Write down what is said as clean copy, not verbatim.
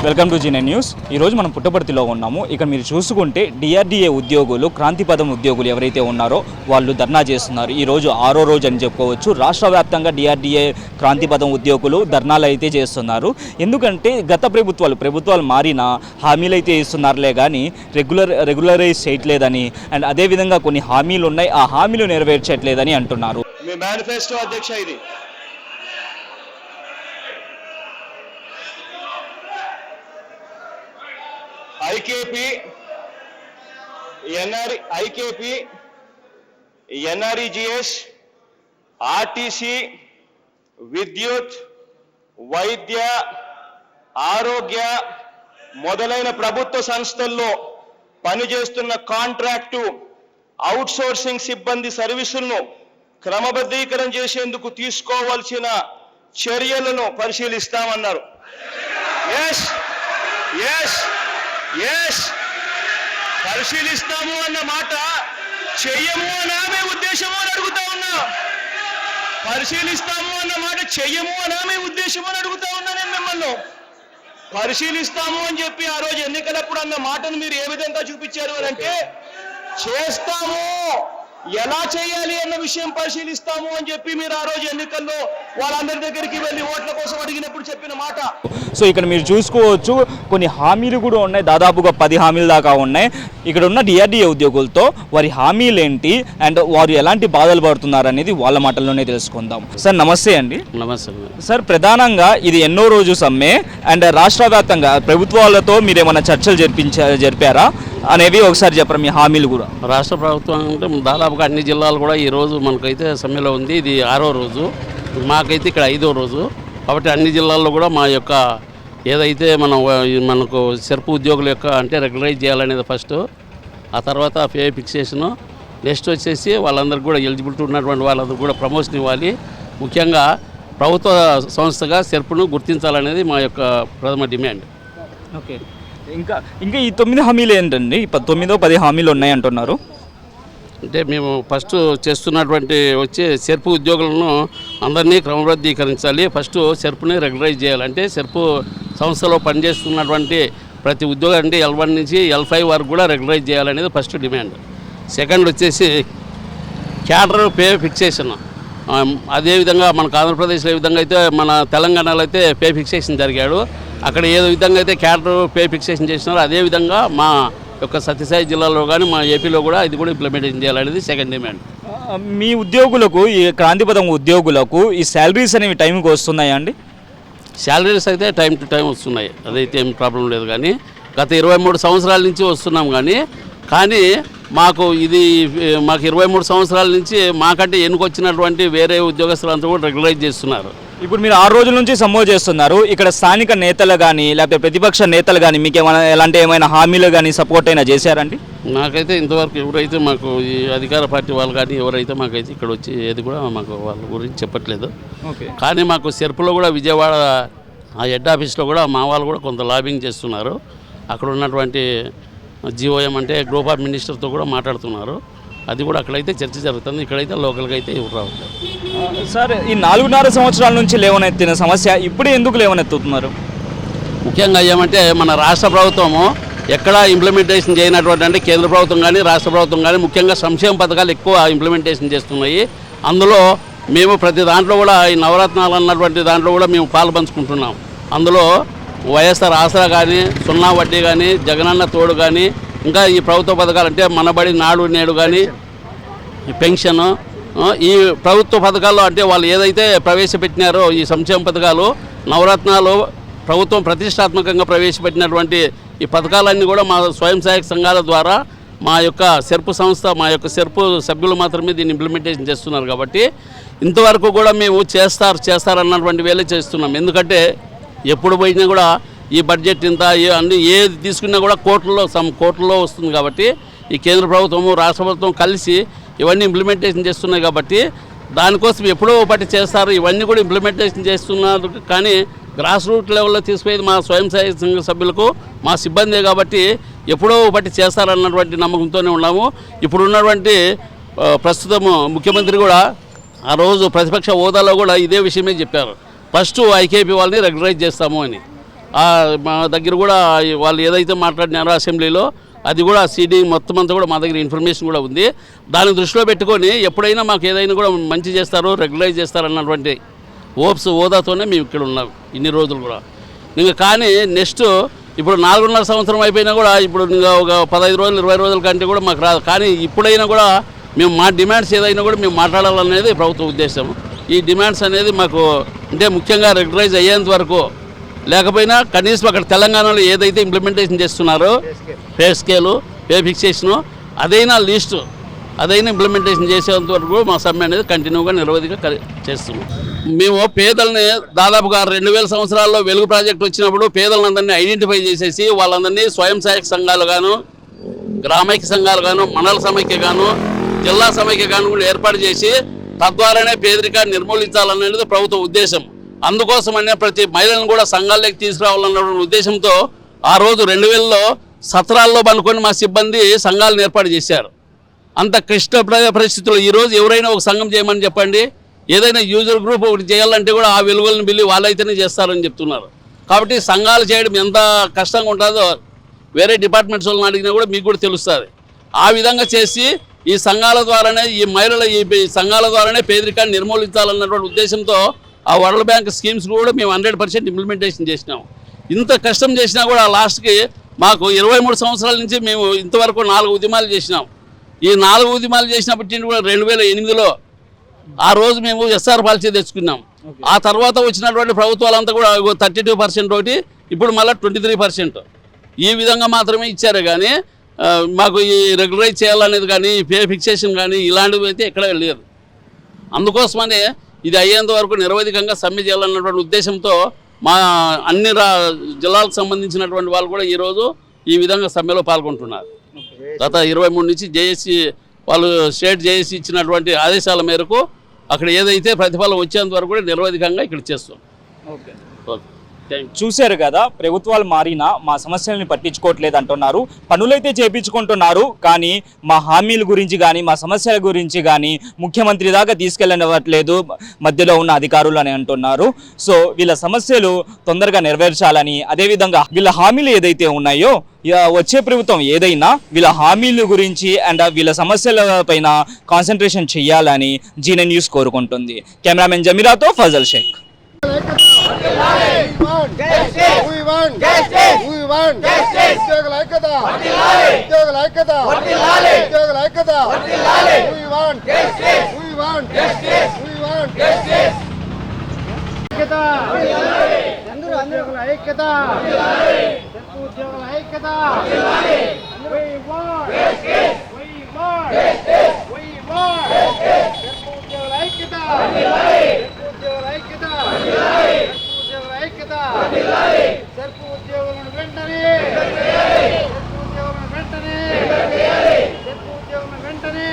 Welcome to G9 news. ఈరోజు మనం పుట్టపర్తిలో ఉన్నాము. ఇక్కడ మీరు చూసుకుంటే DRDA ఉద్యోగులు, క్రాంతిపదం ఉద్యోగులు ఎవరైతే ఉన్నారో వాళ్ళు ధర్నా చేస్తున్నారు. ఈరోజు 6వ రోజు అని చెప్పుకోవచ్చు. రాష్ట్ర వ్యాప్తంగా DRDA క్రాంతిపదం ఉద్యోగులు ధర్నాలు అయితే చేస్తున్నారు. ఎందుకంటే గత ప్రభుత్వాలు మారిన హామీలు అయితే ఇస్తున్నారులే కానీ రెగ్యులరైజ్ చేయట్లేదని, అండ్ అదేవిధంగా కొన్ని హామీలు ఉన్నాయి, ఆ హామీలు నెరవేర్చట్లేదని అంటున్నారు. మీ మేనిఫెస్టో అధ్యక్ష ఇది ఐకేపీ ఎన్ఆర్ఈజిఎస్ ఆర్టీసీ విద్యుత్ వైద్య ఆరోగ్య మొదలైన ప్రభుత్వ సంస్థల్లో పనిచేస్తున్న కాంట్రాక్టు అవుట్సోర్సింగ్ సిబ్బంది సర్వీసులను క్రమబద్ధీకరణ చేసేందుకు తీసుకోవాల్సిన చర్యలను పరిశీలిస్తామన్నారు. పరిశీలిస్తాము అన్న మాట చెయ్యము అనామే ఉద్దేశము అని అడుగుతా ఉన్నా. పరిశీలిస్తాము అన్న మాట చెయ్యము అనామే ఉద్దేశము అని అడుగుతా ఉన్నా. నేను మిమ్మల్ని పరిశీలిస్తాము అని చెప్పి ఆ రోజు ఎన్నికలప్పుడు అన్న మాటను మీరు ఏ విధంగా చూపించారు అని అంటే, చేస్తాము ఎలా చేయాలి అన్న విషయం పరిశీలిస్తాము అని చెప్పి మీరు ఆ రోజు ఎన్నికల్లో వాళ్ళందరి దగ్గరికి వెళ్ళి ఓట్ల కోసం అడిగినప్పుడు చెప్పిన మాట. సో ఇక్కడ మీరు చూసుకోవచ్చు, కొన్ని హామీలు కూడా ఉన్నాయి, దాదాపుగా 10 హామీల దాకా ఉన్నాయి. ఇక్కడ ఉన్న DRDA ఉద్యోగులతో వారి హామీలు ఏంటి అండ్ వారు ఎలాంటి బాధలు పడుతున్నారు అనేది వాళ్ళ మాటల్లోనే తెలుసుకుందాం. సార్ నమస్తే అండి. నమస్తే సార్, ప్రధానంగా ఇది ఎన్నో రోజు సమ్మె అండ్ రాష్ట్ర వ్యాప్తంగా ప్రభుత్వాలతో మీరు ఏమైనా చర్చలు జరిపారా అనేవి ఒకసారి చెప్పరా, మీ హామీలు కూడా. రాష్ట్ర ప్రభుత్వం అంటే దాదాపుగా అన్ని జిల్లాలు కూడా ఈరోజు మనకైతే సమ్మెలో ఉంది. ఇది 6వ రోజు, మాకైతే ఇక్కడ 5వ రోజు. కాబట్టి అన్ని జిల్లాల్లో కూడా మా యొక్క ఏదైతే మనకు సెర్పు ఉద్యోగుల యొక్క అంటే రెగ్యులరైజ్ చేయాలనేది ఫస్ట్, ఆ తర్వాత పే ఫిక్సేషను, నెక్స్ట్ వచ్చేసి వాళ్ళందరికీ కూడా ఎలిజిబిలిటీ ఉన్నటువంటి వాళ్ళందరికీ కూడా ప్రమోషన్ ఇవ్వాలి. ముఖ్యంగా ప్రభుత్వ సంస్థగా సెర్పును గుర్తించాలనేది మా యొక్క ప్రథమ డిమాండ్. ఓకే, ఇంకా ఈ 9 హామీలు ఏంటండి? 9-10 హామీలు ఉన్నాయి అంటున్నారు. అంటే మేము ఫస్ట్ చేస్తున్నటువంటి వచ్చి సెర్పు ఉద్యోగులను అందరినీ క్రమబద్ధీకరించాలి. ఫస్ట్ సెర్పుని రెగ్యులరైజ్ చేయాలి. అంటే సెర్పు సంస్థలో పనిచేస్తున్నటువంటి ప్రతి ఉద్యోగం అంటే L1 నుంచి L5 వరకు కూడా రెగ్యులరైజ్ చేయాలనేది ఫస్ట్ డిమాండ్. సెకండ్ వచ్చేసి క్యాడర్ పే ఫిక్సేషన్. అదేవిధంగా మనకు ఆంధ్రప్రదేశ్లో ఏ విధంగా అయితే మన తెలంగాణలో అయితే పే ఫిక్సేషన్ జరిగాడు, అక్కడ ఏ విధంగా అయితే క్యాడర్ పే ఫిక్సేషన్ చేసినారో అదేవిధంగా మా యొక్క సత్యసాయి జిల్లాలో కానీ మా ఏపీలో కూడా ఇది కూడా ఇంప్లిమెంటేషన్ చేయాలనేది సెకండ్ డిమాండ్. మీ ఉద్యోగులకు, ఈ క్రాంతిపదం ఉద్యోగులకు ఈ శాలరీస్ అనేవి టైంకి వస్తున్నాయా అండి? శాలరీస్ అయితే టైం టు టైం వస్తున్నాయి, అదైతే ఏం ప్రాబ్లం లేదు. కానీ గత 23 సంవత్సరాల నుంచి వస్తున్నాం. కానీ మాకు 23 సంవత్సరాల నుంచి మాకంటే ఎన్నుకొచ్చినటువంటి వేరే ఉద్యోగస్తులంతా కూడా రెగ్యులరైజ్ చేస్తున్నారు. ఇప్పుడు మీరు 6 రోజుల నుంచి సమ్మో చేస్తున్నారు. ఇక్కడ స్థానిక నేతలు కానీ లేకపోతే ప్రతిపక్ష నేతలు కానీ మీకు ఏమైనా హామీలు కానీ సపోర్ట్ అయినా చేశారండి? నాకైతే ఇంతవరకు ఎవరైతే మాకు ఈ అధికార పార్టీ వాళ్ళు కానీ ఎవరైతే మాకైతే ఇక్కడ వచ్చి ఏది కూడా మాకు వాళ్ళ గురించి చెప్పట్లేదు. కానీ మాకు సెర్పులో కూడా విజయవాడ ఆ హెడ్ ఆఫీస్లో కూడా మా వాళ్ళు కూడా కొంత లాబింగ్ చేస్తున్నారు. అక్కడ ఉన్నటువంటి GOM అంటే గ్రూప్ ఆఫ్ మినిస్టర్తో కూడా మాట్లాడుతున్నారు. అది కూడా అక్కడైతే చర్చ జరుగుతుంది, ఇక్కడైతే లోకల్గా అయితే ఎవరు రావట్లేదు. సార్, ఈ 4.5 సంవత్సరాల నుంచి లేవనెత్తిన సమస్య ఇప్పుడు ఎందుకు లేవనెత్తుతున్నారు? ముఖ్యంగా ఏమంటే మన రాష్ట్ర ప్రభుత్వము ఎక్కడా ఇంప్లిమెంటేషన్ చేయనటువంటి, అంటే కేంద్ర ప్రభుత్వం కానీ రాష్ట్ర ప్రభుత్వం కానీ ముఖ్యంగా సంక్షేమ పథకాలు ఎక్కువ ఇంప్లిమెంటేషన్ చేస్తున్నాయి. అందులో మేము ప్రతి దాంట్లో కూడా ఈ నవరత్నాలు అన్నటువంటి దాంట్లో కూడా మేము పాలు పంచుకుంటున్నాం. అందులో వైఎస్ఆర్ ఆసరా కానీ, 0 వడ్డీ కానీ, జగనన్న తోడు కానీ, ఇంకా ఈ ప్రభుత్వ పథకాలు అంటే మనబడి, నాడు నేడు కానీ, పెన్షను, ఈ ప్రభుత్వ పథకాల్లో అంటే వాళ్ళు ఏదైతే ప్రవేశపెట్టినారో ఈ సంక్షేమ పథకాలు, నవరత్నాలు ప్రభుత్వం ప్రతిష్టాత్మకంగా ప్రవేశపెట్టినటువంటి ఈ పథకాలన్నీ కూడా మా స్వయం సహాయక సంఘాల ద్వారా మా యొక్క సెర్పు సంస్థ, మా యొక్క సెర్పు సభ్యులు మాత్రమే దీన్ని ఇంప్లిమెంటేషన్ చేస్తున్నారు. కాబట్టి ఇంతవరకు కూడా మేము చేస్తారన్నటువంటి వేళ చేస్తున్నాం. ఎందుకంటే ఎప్పుడు పోయినా కూడా ఈ బడ్జెట్ ఇంత అన్ని ఏది తీసుకున్నా కూడా కోట్లలో వస్తుంది. కాబట్టి ఈ కేంద్ర ప్రభుత్వము రాష్ట్ర ప్రభుత్వం కలిసి ఇవన్నీ ఇంప్లిమెంటేషన్ చేస్తున్నాయి. కాబట్టి దానికోసం ఎప్పుడో ఒకటి చేస్తారు, ఇవన్నీ కూడా ఇంప్లిమెంటేషన్ చేస్తున్నారు. కానీ గ్రాస్ రూట్ లెవెల్లో తీసుకుపోయేది మా స్వయం సహాయక సంఘ సభ్యులకు, మా సిబ్బందే. కాబట్టి ఎప్పుడో ఒకటి చేస్తారన్నటువంటి నమ్మకంతోనే ఉన్నాము. ఇప్పుడు ఉన్నటువంటి ప్రస్తుతము ముఖ్యమంత్రి కూడా ఆ రోజు ప్రతిపక్ష హోదాలో కూడా ఇదే విషయమే చెప్పారు. ఫస్ట్ ఐకేపీ వాళ్ళని రెగ్యులరైజ్ చేస్తాము అని. మా దగ్గర కూడా వాళ్ళు ఏదైతే మాట్లాడినారో అసెంబ్లీలో అది కూడా సీడీ మొత్తం అంతా కూడా మా దగ్గర ఇన్ఫర్మేషన్ కూడా ఉంది. దాన్ని దృష్టిలో పెట్టుకొని ఎప్పుడైనా మాకు ఏదైనా కూడా మంచి చేస్తారు, రెగ్యులైజ్ చేస్తారు అన్నటువంటి హోదాతోనే మేము ఇక్కడ ఉన్నాం ఇన్ని రోజులు కూడా. ఇంకా కానీ నెక్స్ట్ ఇప్పుడు 4.5 సంవత్సరం అయిపోయినా కూడా ఇప్పుడు ఇంకా ఒక 15 రోజులు 20 రోజుల కంటే కూడా మాకు రాదు. కానీ ఇప్పుడైనా కూడా మేము మా డిమాండ్స్ ఏదైనా కూడా మేము మాట్లాడాలనేది ప్రభుత్వ ఉద్దేశం. ఈ డిమాండ్స్ అనేది మాకు అంటే ముఖ్యంగా రెగ్యులరైజ్ అయ్యేంత వరకు, లేకపోయినా కనీసం అక్కడ తెలంగాణలో ఏదైతే ఇంప్లిమెంటేషన్ చేస్తున్నారో పే స్కేలు, పే ఫిక్సేషను, అదైనా లిస్టు అదైనా ఇంప్లిమెంటేషన్ చేసేంత వరకు మా సమ్మె అనేది కంటిన్యూగా నిరవధిగా చేస్తున్నాం. మేము పేదల్ని దాదాపుగా 2000 సంవత్సరాల్లో వెలుగు ప్రాజెక్ట్ వచ్చినప్పుడు పేదలందరినీ ఐడెంటిఫై చేసేసి వాళ్ళందరినీ స్వయం సహాయక సంఘాలు గాను, గ్రామైక్య సంఘాలు గాను, మండల సమైక్య గాను, జిల్లా సమైక్య గాను కూడా ఏర్పాటు చేసి తద్వారానే పేదరికాన్ని నిర్మూలించాలనేది ప్రభుత్వ ఉద్దేశం. అందుకోసమనే ప్రతి మహిళలను కూడా సంఘాల్లోకి తీసుకురావాలన్న ఉద్దేశంతో ఆ రోజు 2000లో సత్రాల్లో పనుకొని మా సిబ్బంది సంఘాలను ఏర్పాటు చేశారు. అంత క్లిష్ట పరిస్థితుల్లో ఈరోజు ఎవరైనా ఒక సంఘం చేయమని చెప్పండి, ఏదైనా యూజర్ గ్రూప్ ఒకటి చేయాలంటే కూడా ఆ వెలుగులను బిల్లి వాళ్ళైతేనే చేస్తారని చెప్తున్నారు. కాబట్టి సంఘాలు చేయడం ఎంత కష్టంగా ఉంటుందో వేరే డిపార్ట్మెంట్స్ వాళ్ళని అడిగినా కూడా మీకు కూడా తెలుస్తుంది. ఆ విధంగా చేసి ఈ సంఘాల ద్వారానే ఈ మహిళల ఈ సంఘాల ద్వారానే పేదరికాన్ని నిర్మూలించాలన్నటువంటి ఉద్దేశంతో ఆ వరల్డ్ బ్యాంక్ స్కీమ్స్ కూడా మేము 100% ఇంప్లిమెంటేషన్ చేసినాం. ఇంత కష్టం చేసినా కూడా లాస్ట్కి మాకు 23 సంవత్సరాల నుంచి మేము ఇంతవరకు 4 ఉద్యమాలు చేసినాం. ఈ 4 ఉద్యమాలు చేసినప్పటి కూడా 2008లో ఆ రోజు మేము ఎస్ఆర్ పాలసీ తెచ్చుకున్నాం. ఆ తర్వాత వచ్చినటువంటి ప్రభుత్వాలంతా కూడా 32% ఒకటి, ఇప్పుడు మళ్ళీ 23%. ఈ విధంగా మాత్రమే ఇచ్చారు. కానీ మాకు ఈ రెగ్యులరైజ్ చేయాలనేది కానీ పే ఫిక్సేషన్ కానీ ఇలాంటివి అయితే ఎక్కడ లేదు. అందుకోసమనే ఇది అయ్యేంత వరకు నిరవధికంగా సమ్మె చేయాలన్నటువంటి ఉద్దేశంతో మా అన్ని జిల్లాలకు సంబంధించినటువంటి వాళ్ళు కూడా ఈరోజు ఈ విధంగా సమ్మెలో పాల్గొంటున్నారు. గత 23 నుంచి జేఏసీ వాళ్ళు స్టేట్ జేఏసీ ఇచ్చినటువంటి ఆదేశాల మేరకు అక్కడ ఏదైతే ప్రతిఫలం వచ్చేంత వరకు కూడా నిరవధికంగా ఇక్కడ చేస్తాం. ఓకే, చూశారు కదా, ప్రభుత్వాలు మారినా మా సమస్యల్ని పట్టించుకోవట్లేదు అంటున్నారు. పనులైతే చేపించుకుంటున్నారు, కానీ మా హామీల గురించి కానీ మా సమస్యల గురించి కానీ ముఖ్యమంత్రి దాకా తీసుకెళ్ళనివ్వట్లేదు మధ్యలో ఉన్న అధికారులు అని అంటున్నారు. సో వీళ్ళ సమస్యలు తొందరగా నెరవేర్చాలని, అదేవిధంగా వీళ్ళ హామీలు ఏదైతే ఉన్నాయో వచ్చే ప్రభుత్వం ఏదైనా వీళ్ళ హామీల గురించి అండ్ వీళ్ళ సమస్యల పైన కాన్సన్ట్రేషన్ చేయాలని జీఎన్ఎన్ న్యూస్ కోరుకుంటుంది. కెమెరామెన్ జమీరాతో ఫజల్ షేక్. వెంటనే